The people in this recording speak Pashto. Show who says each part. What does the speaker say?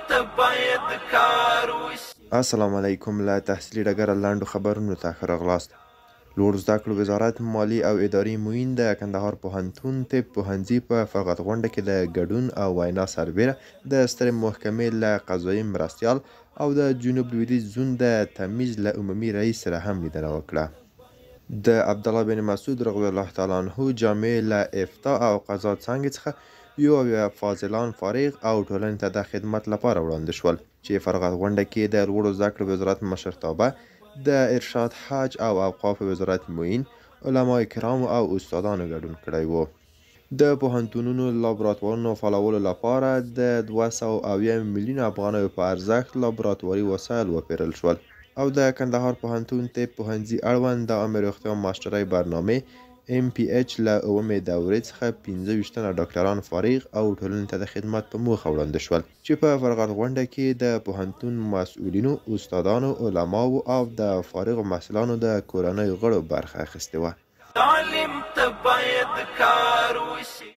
Speaker 1: ته باید کار وشي.
Speaker 2: السلام علیکم. له تحصیلي ډګره لنډو خبرونو ته ښه راغلاست. لوړ زده کړو وزارت مالی او اداري معین د کندهار پوهنتون طب پوهنځي په فلغت غونډه کې د ګډون او وینا سربیره د سترې محکمې له قضایي مرستیال او د جنوب لویدیځ زون د تمیز له عمومي رئیس سره هم لیدنه وکړه. د عبدالله بن مسعود رضی الله تعالی عنه جامع له افتاء او قضا څانګې څخه یو فاضلان فارغ او ټولنې ته د خدمت لپاره وړاندې شول چې فلغت غونډه کې د لوړو زده کړو وزارت مشرتابه، د ارشاد، حج او اوقاف وزارت معین، علما کرامو او استادانو ګډون کړی و. د پوهنتونونو لابراتوارونو فعالولو لپاره د 270 میلیون افغانیو په ارزښت لابراتواري وسایل وپیرل شول او د کندهار پوهنتون طب پوهنځي اړوند د عامه روغتیا ماسټرۍ برنامې MPH له 9مې دورې څخه 25 تنه ډاکټران فارغ او ټولنې ته د خدمت په موخه وړاندې شول چې په فلغت غونډه کې د پوهنتون مسؤلینو، استادانو، علماو او د فارغو محصلانو د کورنیو غړو برخه اخیستې وه.
Speaker 1: تعلیم ته باید کار وشي.